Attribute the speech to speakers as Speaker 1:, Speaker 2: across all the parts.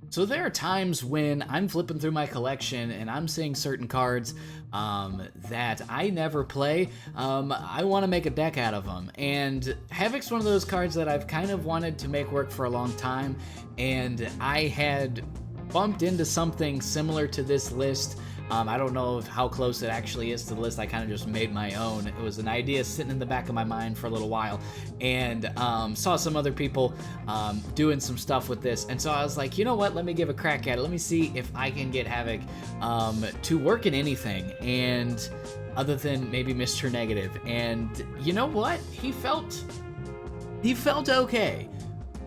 Speaker 1: So there are times when I'm flipping through my collection and I'm seeing certain cards that I never play. I want to make a deck out of them, and Havok's one of those cards that I've kind of wanted to make work for a long time, and I had bumped into something similar to this list. I don't know how close it actually is to the list. I kind of just made my own. It was an idea sitting in the back of my mind for a little while, and saw some other people doing some stuff with this, and so I was like, you know what, let me give a crack at it. Let me see if I can get Havok to work in anything, and other than maybe Mr. Negative. And you know what? He felt okay.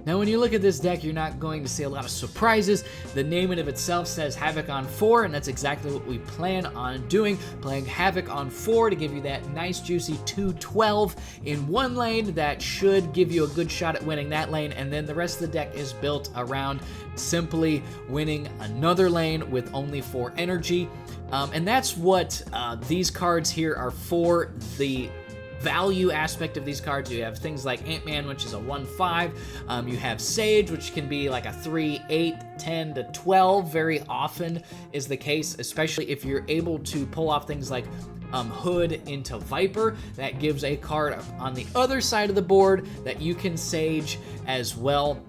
Speaker 1: Now, when you look at this deck, you're not going to see a lot of surprises. The name in of itself says Havok on 4, and that's exactly what we plan on doing, playing Havok on 4 to give you that nice juicy 2-12 in one lane that should give you a good shot at winning that lane, and then the rest of the deck is built around simply winning another lane with only 4 energy. And that's what these cards here are for. The value aspect of these cards, you have things like Ant-Man, which is a 1-5. You have Sage, which can be like a 3, 8, 10 to 12. Very often is the case, especially if you're able to pull off things like Hood into Viper. That gives a card on the other side of the board that you can Sage as well.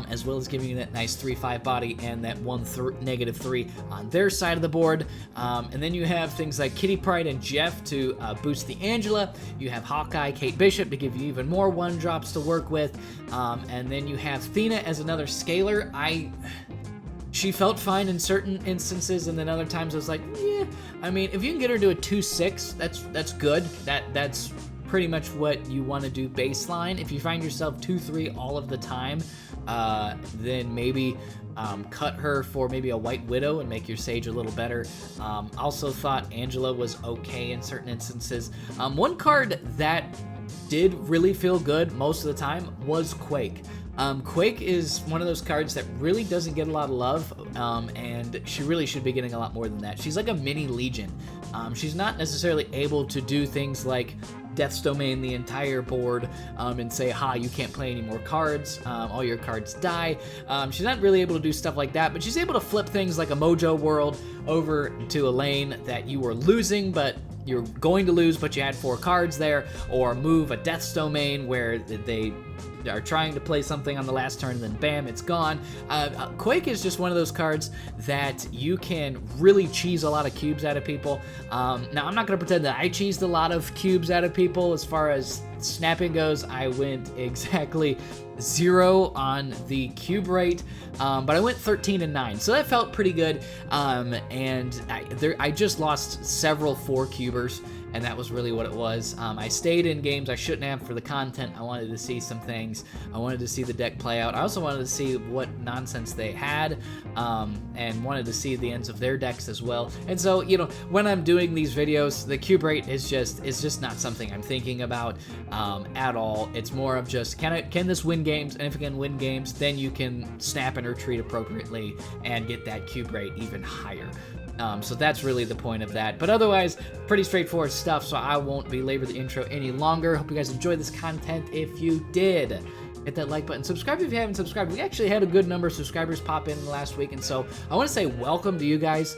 Speaker 1: As well as giving you that nice 3-5 body and that -3 on their side of the board. And then you have things like Kitty Pryde and Jeff to boost the Angela. You have Hawkeye, Kate Bishop to give you even more 1-drops to work with. And then you have Thena as another scaler. She felt fine in certain instances, and then other times I was like, yeah. I mean, if you can get her to a 2-6, that's good. That's pretty much what you want to do baseline. If you find yourself 2-3 all of the time, then maybe cut her for maybe a White Widow and make your Sage a little better. Also thought Angela was okay in certain instances. One card that did really feel good most of the time was Quake. Quake is one of those cards that really doesn't get a lot of love, and she really should be getting a lot more than that. She's like a mini Legion. She's not necessarily able to do things like Death's Domain the entire board and say, ha, you can't play any more cards, all your cards die. She's not really able to do stuff like that, but she's able to flip things like a Mojo World over to a lane that you were losing, but you're going to lose, but you had 4 cards there, or move a Death's Domain where they are trying to play something on the last turn, and then bam, it's gone. Quake is just one of those cards that you can really cheese a lot of cubes out of people. Now, I'm not going to pretend that I cheesed a lot of cubes out of people. As far as snapping goes, I went exactly 0 on the cube rate, but I went 13 and 9, so that felt pretty good. And I just lost several 4-cubers, and that was really what it was. I stayed in games I shouldn't have for the content. I wanted to see some things. I wanted to see the deck play out. I also wanted to see what nonsense they had, and wanted to see the ends of their decks as well. And so, you know, when I'm doing these videos, the cube rate is just not something I'm thinking about at all. It's more of just, can this win games? And if it can win games, then you can snap and retreat appropriately and get that cube rate even higher. So that's really the point of that. But otherwise, pretty straightforward stuff, so I won't belabor the intro any longer. Hope you guys enjoyed this content. If you did, hit that like button. Subscribe if you haven't subscribed. We actually had a good number of subscribers pop in the last week, and so I want to say welcome to you guys.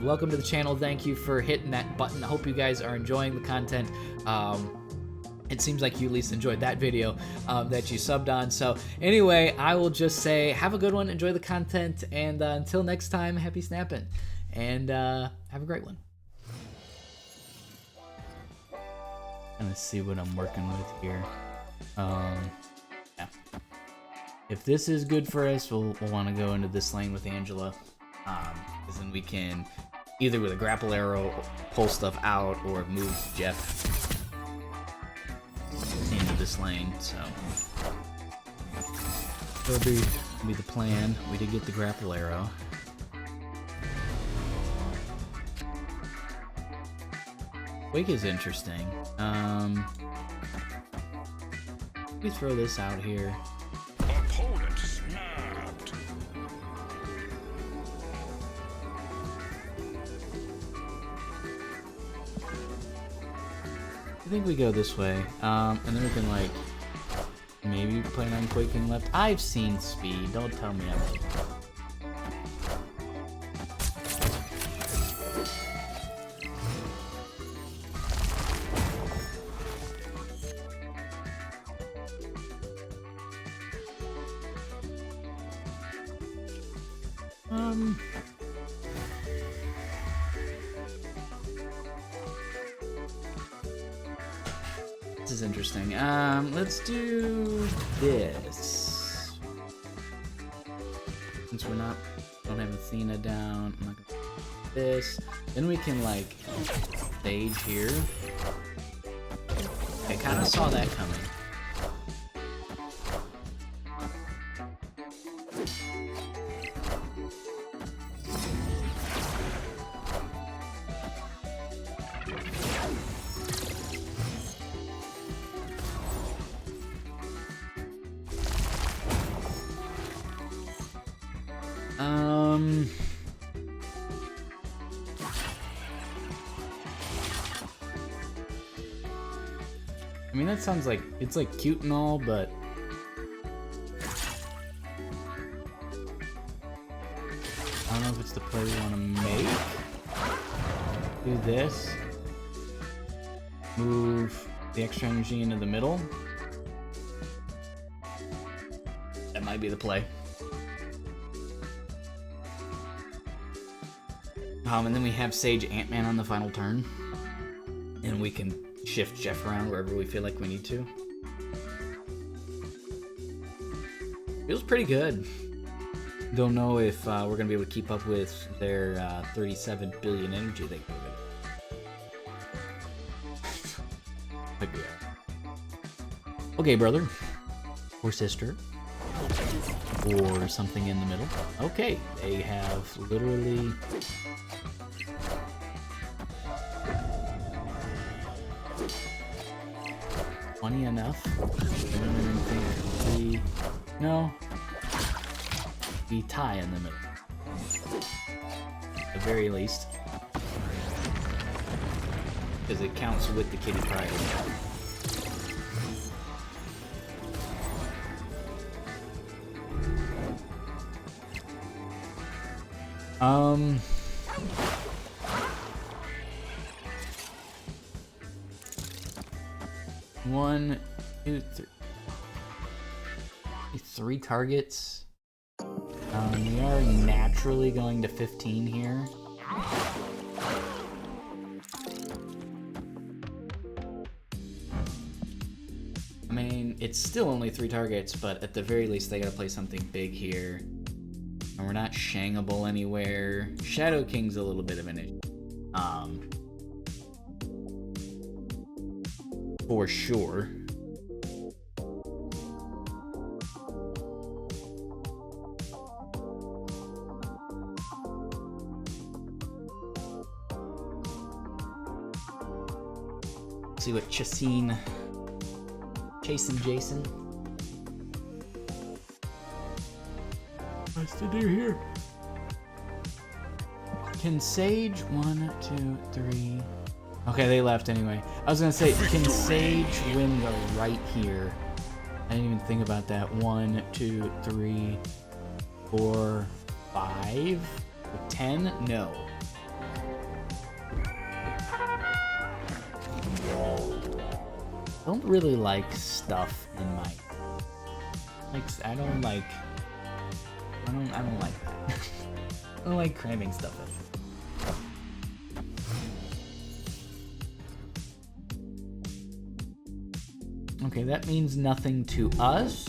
Speaker 1: Welcome to the channel. Thank you for hitting that button. I hope you guys are enjoying the content. It seems like you at least enjoyed that video that you subbed on. So anyway, I will just say have a good one, enjoy the content, and until next time, happy snapping, and have a great one. And let's see what I'm working with here. Yeah. If this is good for us, we'll want to go into this lane with Angela, because then we can either with a grapple arrow pull stuff out or move Jeff into this lane. So that'll be the plan. We did get the grapple arrow. Quake is interesting. We throw this out here.
Speaker 2: Opponent snapped.
Speaker 1: I think we go this way, and then we can like maybe plan on quaking left. I've seen speed. Don't tell me I'm wrong. This is interesting. Let's do this. Since don't have Thena down, I'm not gonna do this. Then we can like stage here. I kind of saw that coming. I mean, that sounds like, it's like cute and all, but I don't know if it's the play we want to make. Do this. Move the extra energy into the middle. That might be the play. And then we have Sage Ant-Man on the final turn. And we can shift Jeff around wherever we feel like we need to. Feels pretty good. Don't know if we're gonna be able to keep up with their 37 billion energy they give it. Okay, brother. Or sister. Or something in the middle. Okay, they have literally... Money enough. No. We tie in the middle. At the very least. Because it counts with the kitty Pryde. One, two, three targets. We are naturally going to 15 here. I mean, it's still only 3 targets, but at the very least, they gotta play something big here. And we're not shangable anywhere. Shadow King's a little bit of an issue. For sure. See what Chasing Jason wants to do here. Can Sage 1, 2, 3. Okay, they left anyway. I was gonna say, can Sage win the right here? I didn't even think about that. 1, 2, 3, 4, 5, 10? No. I don't really like stuff in my... I don't like that. I don't like cramming stuff in. Okay, that means nothing to us.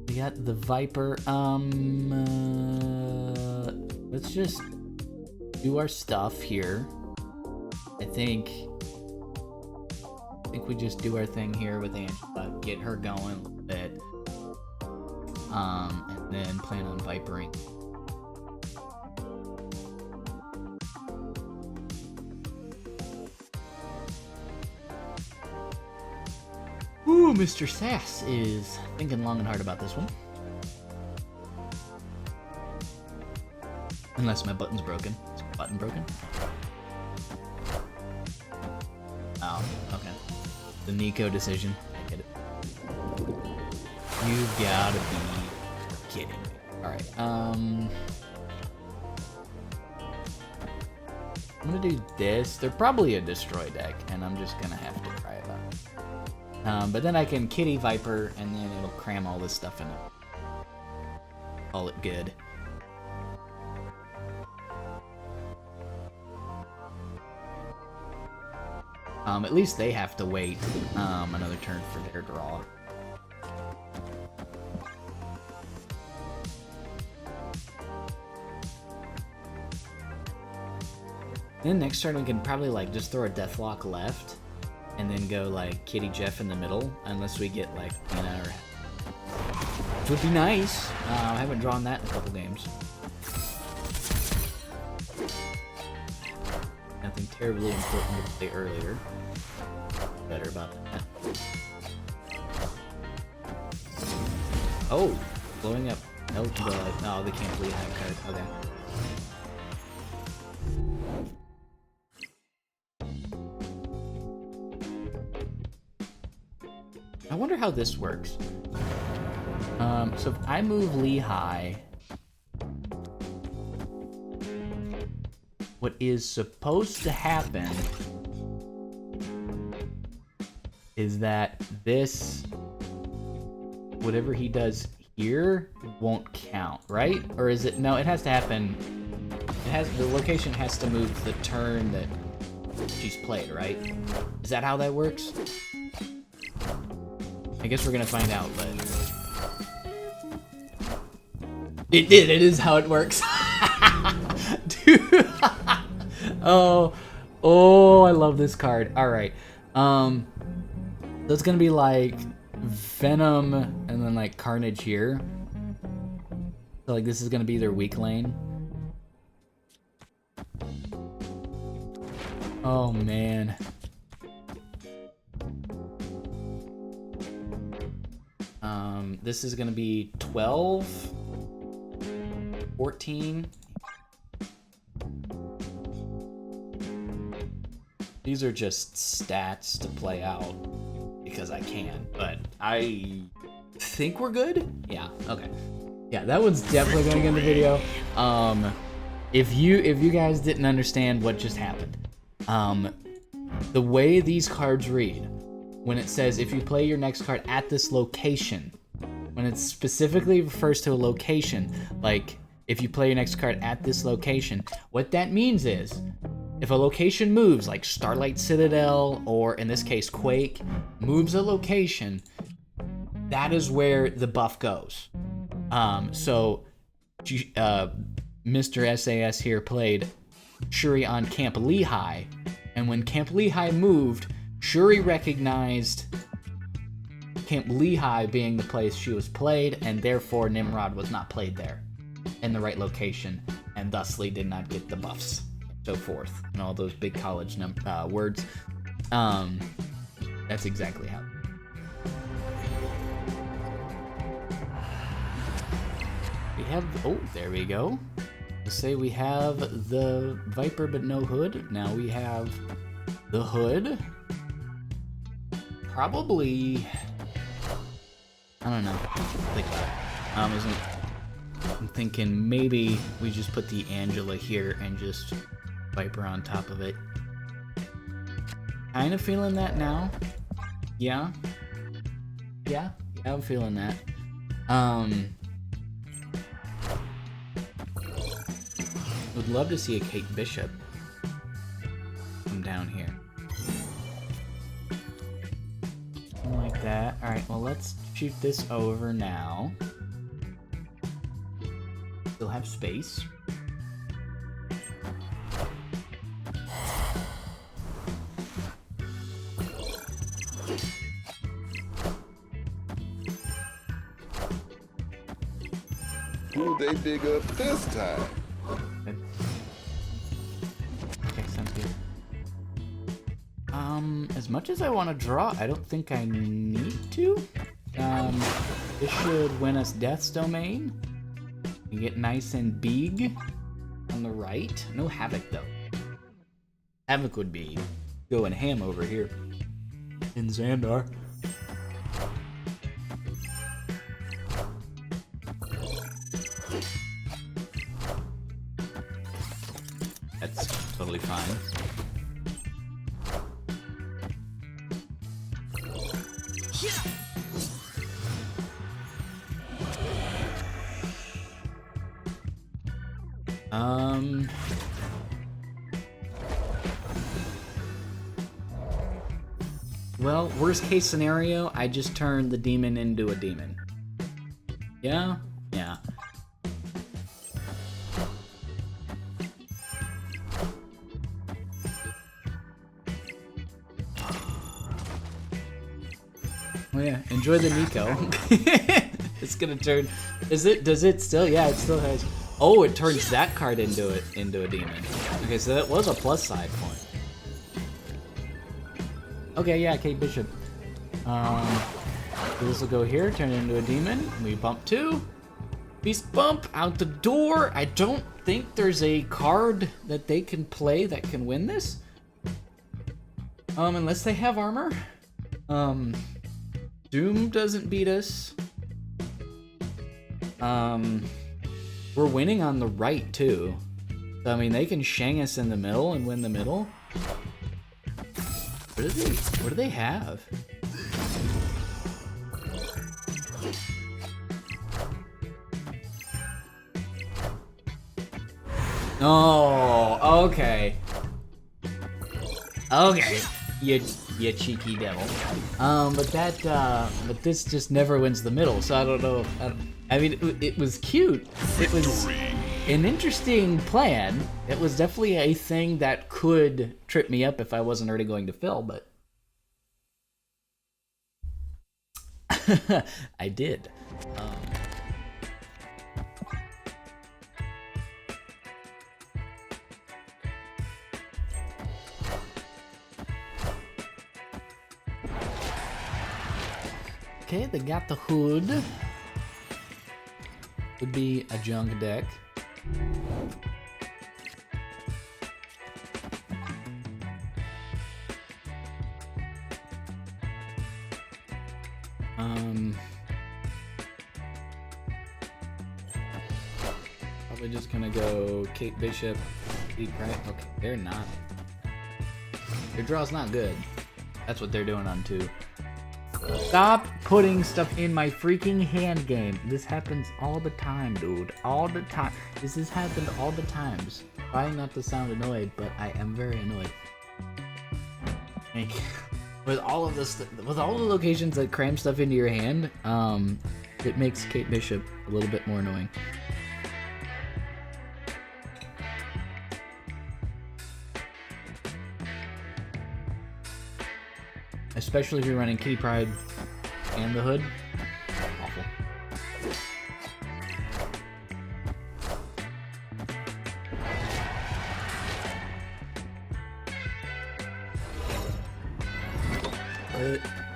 Speaker 1: We got the Viper. Let's just do our stuff here. I think we just do our thing here with Angela, get her going a little bit, and then plan on Vipering. Ooh, Mr. Sass is thinking long and hard about this one. Unless my button's broken. Is my button broken? Oh, okay. The Nico decision. I get You've gotta be kidding me. Alright, I'm gonna do this. They're probably a destroy deck, and I'm just gonna have to try it out. But then I can Kitty Viper, and then it'll cram all this stuff in it. Call it good. At least they have to wait another turn for their draw. Then next turn we can probably like just throw a Deathlock left, and then go like Kitty Jeff in the middle, unless we get like Thena or... Which would be nice. I haven't drawn that in a couple games. Nothing terribly important to play earlier. Better about that. Oh, blowing up. No, no, they can't bleed high card. Okay. I wonder how this works. So if I move Lehigh, what is supposed to happen is that this, whatever he does here, won't count, right? Or is it? No, it has to happen. It has, the location has to move the turn that she's played, right? Is that how that works? I guess we're gonna find out, but it is how it works. Dude. Oh, I love this card. All right. So it's gonna be like Venom and then like Carnage here. So like this is gonna be their weak lane. Oh man. This is gonna be 12, 14. These are just stats to play out because I can, but I think we're good. Yeah, okay. Yeah, that one's definitely going in the video. If you guys didn't understand what just happened, the way these cards read, when it says if you play your next card at this location, when it specifically refers to a location, like if you play your next card at this location, what that means is if a location moves, like Starlight Citadel, or in this case Quake, moves a location, that is where the buff goes. So Mr. SAS here played Shuri on Camp Lehigh, and when Camp Lehigh moved, Shuri recognized Camp Lehigh being the place she was played, and therefore Nimrod was not played there in the right location, and thusly did not get the buffs, so forth, and all those big college words. That's exactly how. We have, oh, there we go. Let's say we have the Viper but no hood. Now we have the hood. Probably, I don't know. Think about it. I'm thinking maybe we just put the Angela here and just Viper on top of it. Kind of feeling that now. Yeah, I'm feeling that. Would love to see a Kate Bishop come down here. Like that. Alright, well, let's shoot this over now. Still have space.
Speaker 2: Who they dig up this time?
Speaker 1: Okay, sounds good. As much as I want to draw, I don't think I need to. This should win us Death's Domain. You get nice and big on the right. No Havok, though. Havok would be going ham over here in Xandar. totally fine. Well, worst case scenario, I just turn the demon into a demon. Yeah? Yeah. Oh yeah, enjoy the Nico. It's gonna turn. Does it still? Yeah, it still has. Oh, it turns that card into a demon. Okay, so that was a plus side point. Okay, yeah, Kate Bishop. This will go here, turn it into a demon. We bump 2. Beast bump out the door. I don't think there's a card that they can play that can win this. Unless they have armor. Doom doesn't beat us. We're winning on the right too. So, I mean, they can shang us in the middle and win the middle. What do they have? Oh, okay. Okay, you cheeky devil. But this just never wins the middle, so I don't know. I mean, it was cute. It was an interesting plan. It was definitely a thing that could trip me up if I wasn't already going to fill, but I did. Okay, they got the hood. Would be a junk deck. Probably just gonna go Kate Bishop, Pryde. Okay, they're not. Their draw's not good. That's what they're doing on 2. Stop putting stuff in my freaking hand game. This happens all the time, dude. All the time. This has happened all the times. Trying not to sound annoyed, but I am very annoyed. Like, with all of this, with all the locations that cram stuff into your hand, it makes Kate Bishop a little bit more annoying. Especially if you're running Kitty Pryde and the hood. Awful.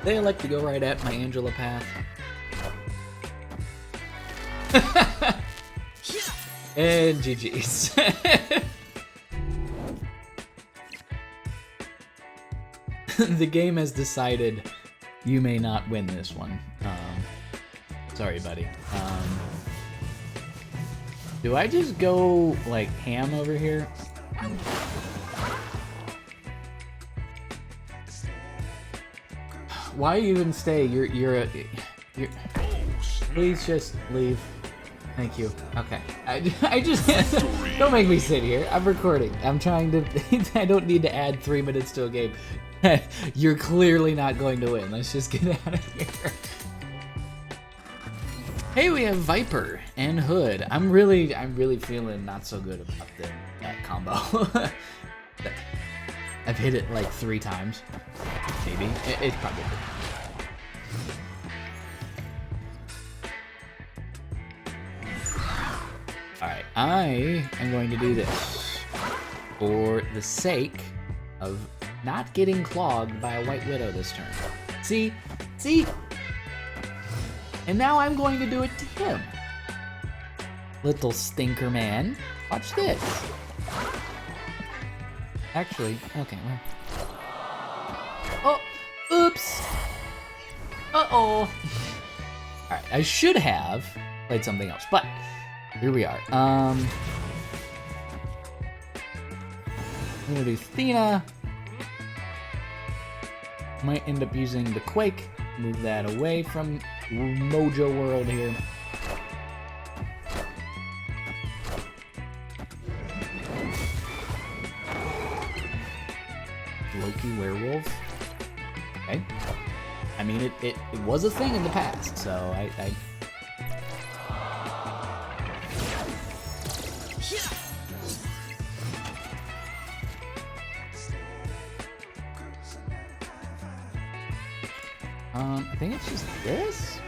Speaker 1: They like to go right at my Angela path. And GG's. The game has decided you may not win this one. Sorry, buddy. Do I just go like ham over here? Why even stay? You're please just leave. Thank you. Okay. I just don't make me sit here. I'm recording. I'm trying to. I don't need to add 3 minutes to a game. You're clearly not going to win. Let's just get out of here. Hey, we have Viper and Hood. I'm really feeling not so good about that combo. I've hit it like 3 times. Maybe. It's probably. Alright, I am going to do this for the sake of not getting clogged by a White Widow this turn. See? And now I'm going to do it to him. Little stinker man. Watch this. Actually, okay, well. Oh, oops. Uh-oh. Alright, I should have played something else, but here we are. I'm gonna do Thena. Might end up using the Quake. Move that away from Mojo World here. Loki Werewolf. Okay. I mean, it was a thing in the past, so I think it's just this.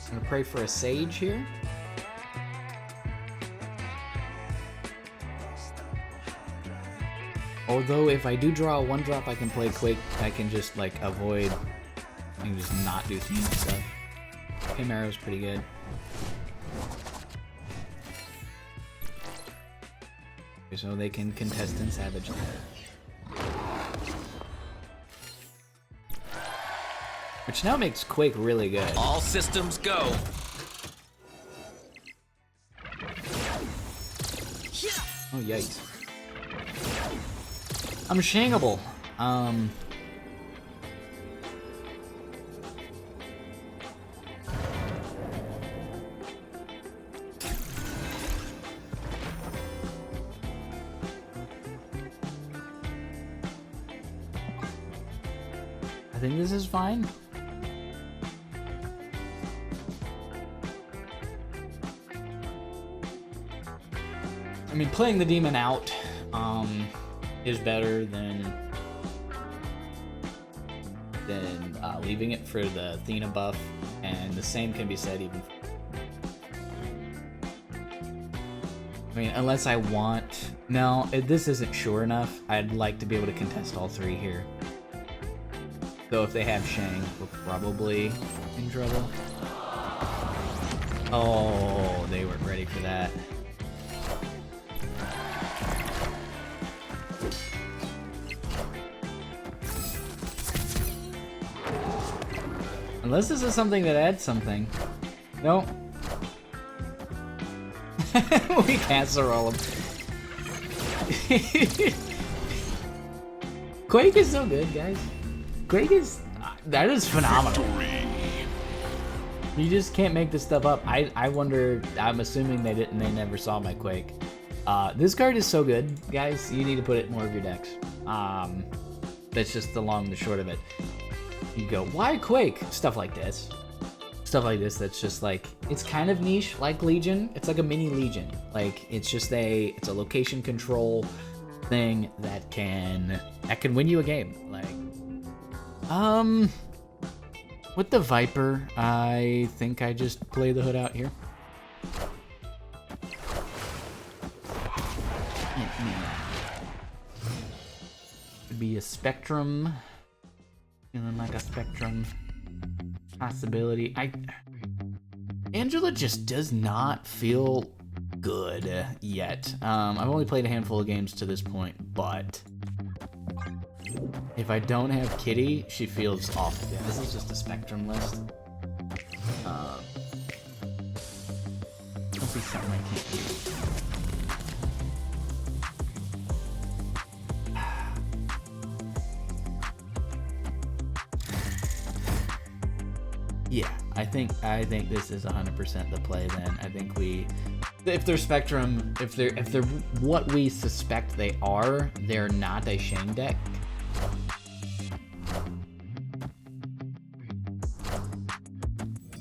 Speaker 1: I'm gonna pray for a sage here. Although if I do draw a 1-drop, I can play Quake. I can just like avoid. I can just not do Thena stuff. Chimaera's pretty good. So they can contest in Savage. Which now makes Quake really good.
Speaker 3: All systems go.
Speaker 1: Oh, yikes. I'm Shangable. I think this is fine. I mean, playing the demon out is better than leaving it for the Thena buff, and the same can be said even. I mean, unless I want. No, this isn't sure enough. I'd like to be able to contest all three here. So if they have Shang, we're probably in trouble. Oh, they weren't ready for that. Unless this is something that adds something. No. We casserole him. Quake is so good, guys. Quake is... that is phenomenal. You just can't make this stuff up. I wonder... I'm assuming they didn't. They never saw my Quake. This card is so good, guys. You need to put it in more of your decks. That's just the long and the short of it. You go, why Quake? Stuff like this. Stuff like this that's just like, it's kind of niche, like Legion. It's like a mini Legion. Like, it's just it's a location control thing that can win you a game. Like, with the Viper, I think I just play the hood out here. Could be a Spectrum. Feeling like a Spectrum possibility. Angela just does not feel good yet. I've only played a handful of games to this point, but if I don't have Kitty, she feels awful. Yeah, this is just a Spectrum list. Don't be something I can't do. Yeah, I think this is 100% the play. Then I think if they're Spectrum, if they're what we suspect they are, they're not a Shang deck.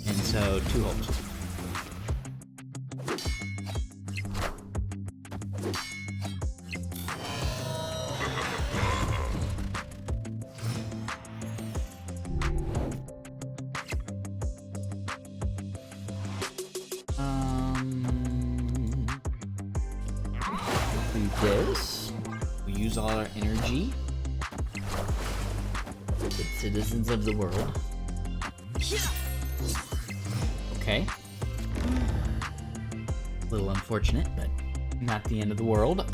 Speaker 1: And so 2 hopes. This. We use all our energy. Good citizens of the world. Okay. A little unfortunate, but not the end of the world.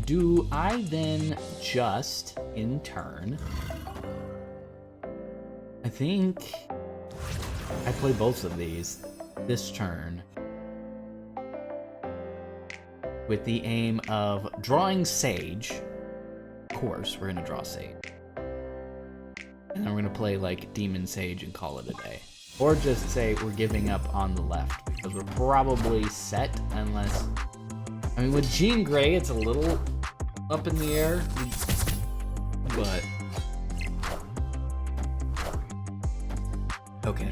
Speaker 1: Do I then just, in turn... I think I play both of these. this turn with the aim of drawing Sage. Of course, we're gonna draw Sage. And then we're gonna play like Demon Sage and call it a day. Or just say we're giving up on the left, because we're probably set unless... I mean, with Jean Grey, it's a little up in the air, but... Okay.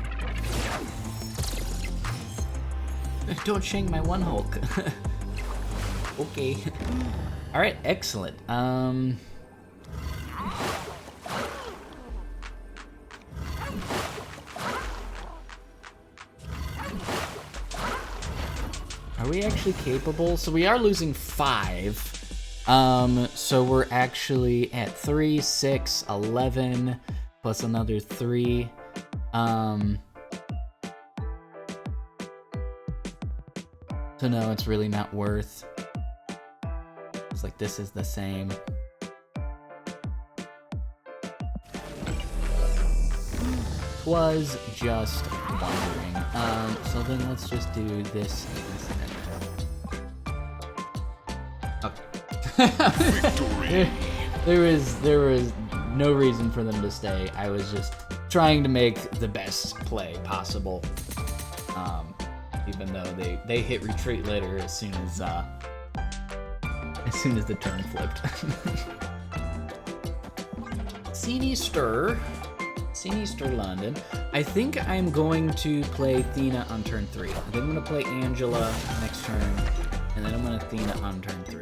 Speaker 1: Don't shank my one Hulk. Okay. Alright, excellent. Are we actually capable? So we are losing 5. So we're actually at 3, 6, 11, plus another 3. So no, it's really not worth. It's like this is the same. Was just wondering. So then let's just do this instead. Okay. there was no reason for them to stay. I was just trying to make the best play possible. Even though they hit retreat later as soon as the turn flipped. Sinister London. I think I'm going to play Thena on turn 3. I think I'm going to play Angela next turn, and then I'm going to Thena on turn 3.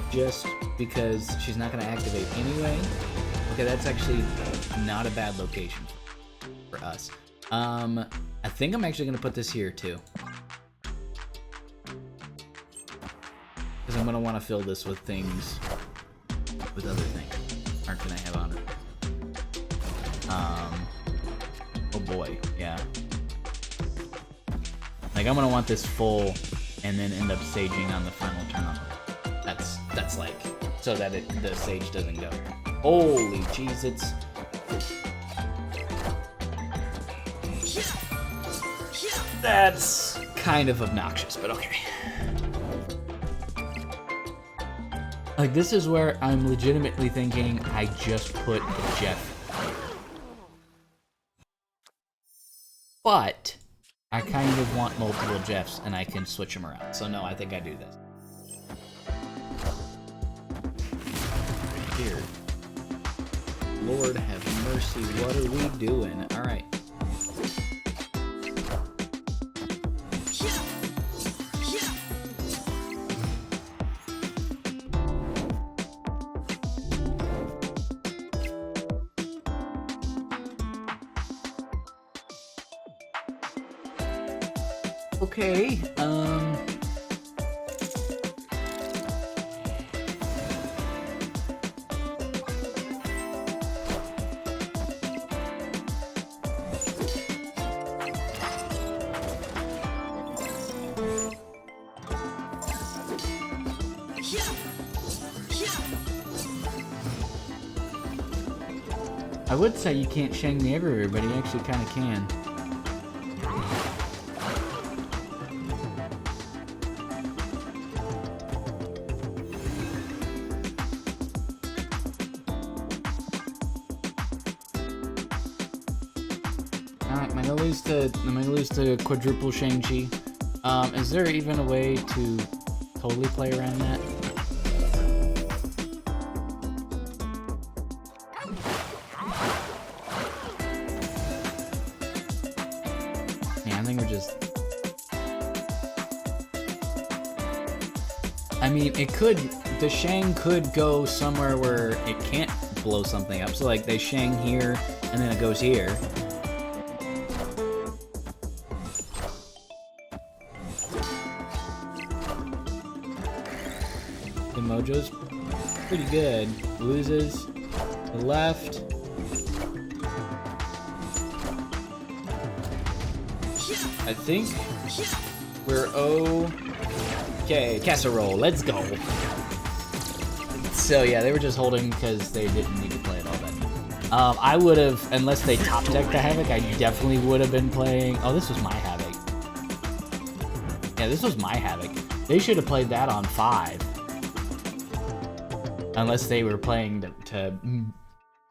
Speaker 1: Just because she's not going to activate anyway. Okay, that's actually not a bad location for us. I think I'm actually going to put this here too. Because I'm going to want to fill this with things, with other things. Or can I have on it? Oh boy, yeah. Like I'm gonna want this full, and then end up saging on the final turn on. That's like so that the sage doesn't go. Holy jeez, it's. That's kind of obnoxious, but okay. Like this is where I'm legitimately thinking I just put Jeff. But I kind of want multiple Jeffs, and I can switch them around. So no, I think I do this. Here. Lord have mercy, what are we doing? All right. Okay, I would say you can't shang me everywhere, but he actually kind of can. Alright, I'm gonna lose to quadruple Shang-Chi. Is there even a way to totally play around that? Yeah, I think we're just... I mean, it could... The Shang could go somewhere where it can't blow something up. So, like, they Shang here, and then it goes here. Mojo's pretty good. Loses the left. I think we're okay. Casserole, let's go. So yeah, they were just holding because they didn't need to play it all then. I would have, unless they top decked the Havok, I definitely would have been playing. Oh, this was my Havok. Yeah, this was my Havok. They should have played that on 5. Unless they were playing to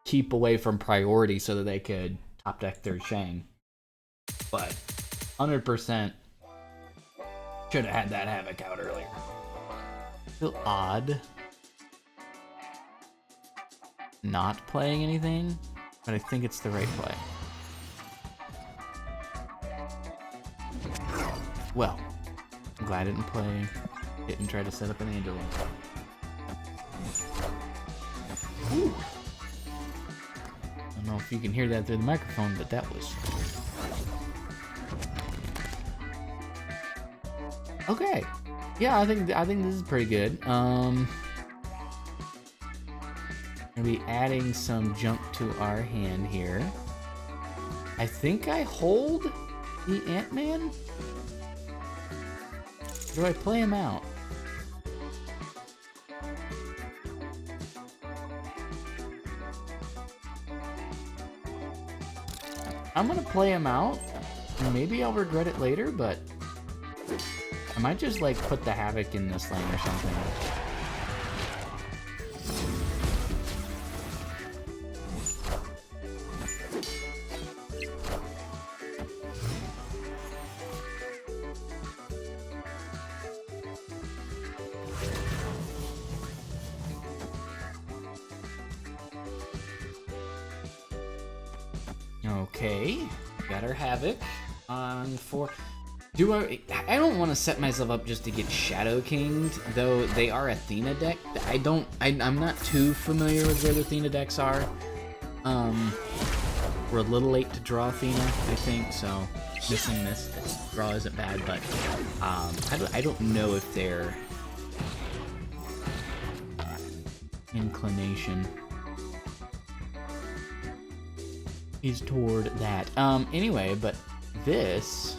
Speaker 1: keep away from priority so that they could top deck their Shang. But 100% should have had that Havok out earlier. Feel odd not playing anything, but I think it's the right play. Well, I'm glad I didn't try to set up an angel. Ooh. I don't know if you can hear that through the microphone, but that was... Okay. Yeah, I think this is pretty good. Gonna be adding some junk to our hand here. I think I hold the Ant-Man? Do I play him out? I'm gonna play him out, and maybe I'll regret it later, but I might just like put the Havok in this lane or something. Okay, got our Havok on 4. I don't want to set myself up just to get Shadow Kinged, though they are a Thena deck. I'm not too familiar with where the Thena decks are. We're a little late to draw Thena, I think, so missing this draw isn't bad, but I don't know if their inclination is toward that. Anyway, but this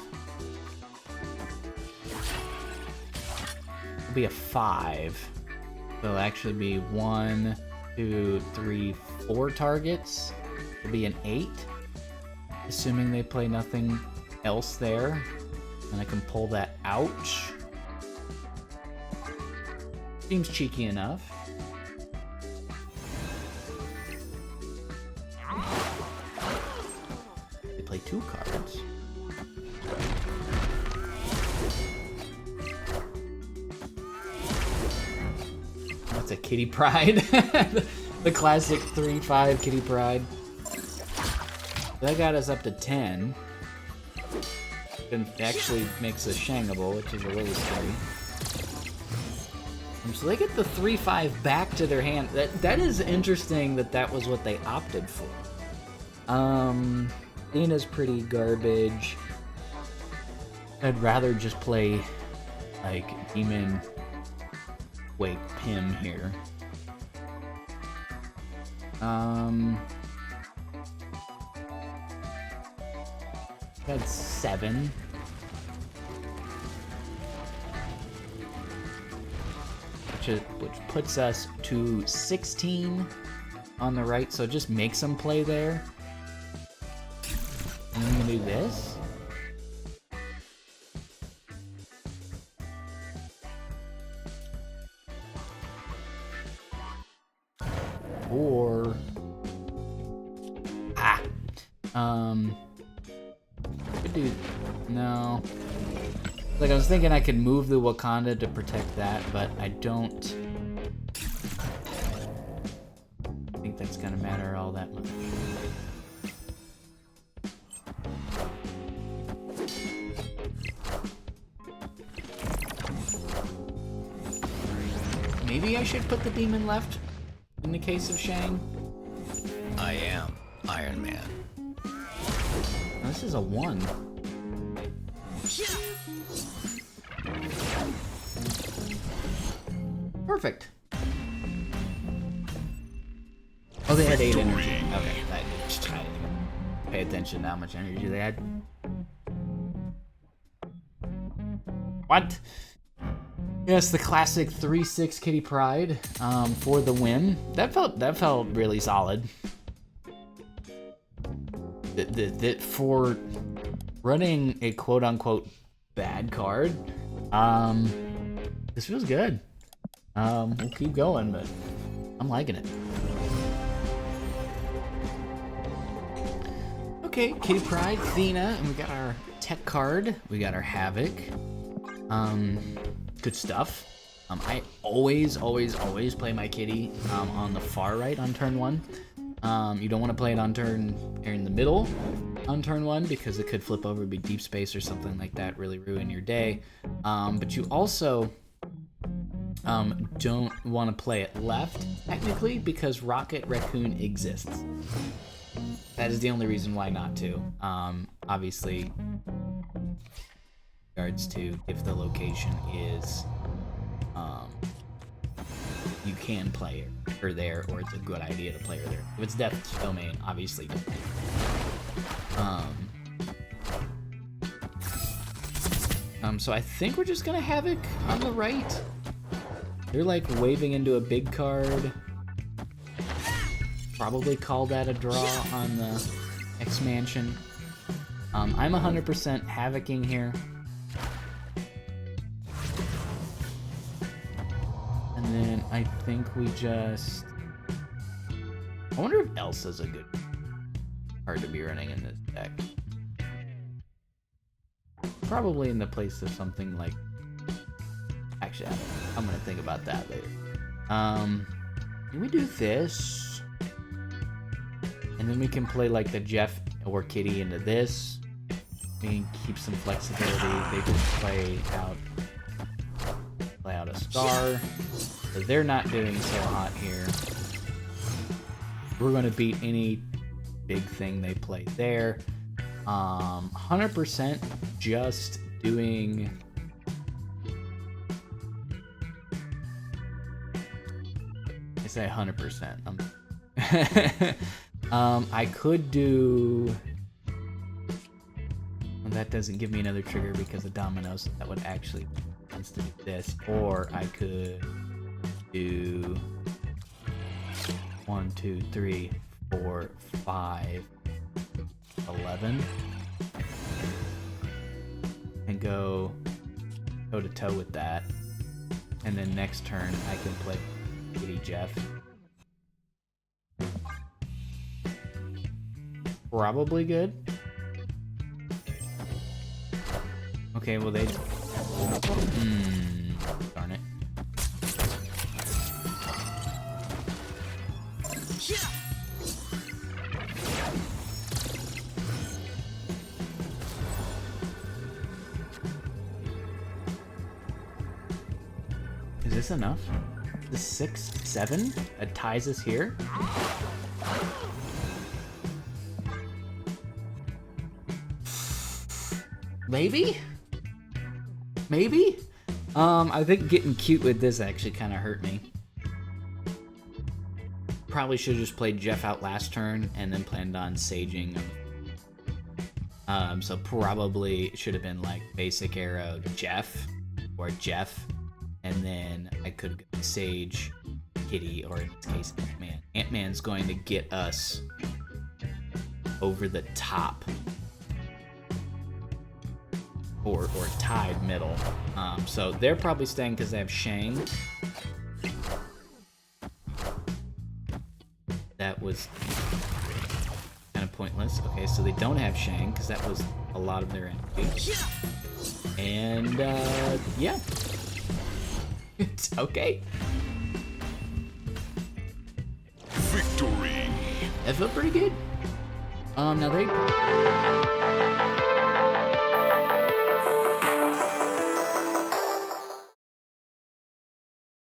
Speaker 1: will be a 5. It'll actually be 1, 2, 3, 4 targets. It'll be an 8, assuming they play nothing else there. And I can pull that out. Seems cheeky enough. Play 2 cards. That's a Kitty Pryde. The classic 3/5 Kitty Pryde. That got us up to 10. It actually makes us Shangable, which is a little scary. So they get the 3/5 back to their hand. That is interesting that was what they opted for. Thena's pretty garbage. I'd rather just play, like, Demon Quake Pim here. That's 7. Which puts us to 16 on the right, so just make some play there. And I'm gonna do this. Or could do no. Like I was thinking I could move the Wakanda to protect that, but I don't think that's gonna matter all that much. Maybe I should put the demon left in the case of Shang.
Speaker 3: I am Iron Man.
Speaker 1: This is a 1. Perfect. Oh, they had 8 energy. Okay, I didn't pay attention to how much energy they had. What? Yes, the classic 3/6 Kitty Pryde for the win. That felt really solid. That for running a quote-unquote bad card, This feels good. We'll keep going, but I'm liking it. Okay, Kitty Pryde, Thena, and we got our tech card. We got our Havok. Good stuff. I always play my kitty on the far right on turn 1. You don't want to play it on in the middle on turn 1 because it could flip over, be deep space or something like that, really ruin your day. But you also don't want to play it left technically because Rocket Raccoon exists. That is the only reason why not to. Obviously, regards to if the location is you can play her there, or it's a good idea to play her there. If it's Death's Domain, obviously don't. So I think we're just gonna Havok on the right. They're like waving into a big card. Probably call that a draw on the X-Mansion. I'm 100% Havoking here. And then I think we just... I wonder if Elsa's a good card to be running in this deck. Probably in the place of something like... Actually, I'm gonna think about that later. Can we do this? And then we can play like the Jeff or Kitty into this. We can keep some flexibility. They just play out a star. So they're not doing so hot here. We're gonna beat any big thing they play there. 100% just doing... I say 100%. I could do... Well, that doesn't give me another trigger because of dominoes. That would actually sense to do this. Or I could do 1, 2, 3, 4, 5, 11. And go toe to toe with that. And then next turn I can play Kitty Jeff. Probably good. Okay, well they... darn it. Is this enough? The 6, 7 that ties us here? Maybe? Maybe? I think getting cute with this actually kind of hurt me. Probably should have just played Jeff out last turn and then planned on saging. So probably should have been like basic arrow Jeff or Jeff, and then I could sage Kitty, or in this case Ant-Man. Ant-Man's going to get us over the top. Or tied middle. So they're probably staying because they have Shang. That was kind of pointless. Okay, so they don't have Shang because that was a lot of their energy. And yeah. It's okay.
Speaker 2: Victory!
Speaker 1: That felt pretty good. Now they...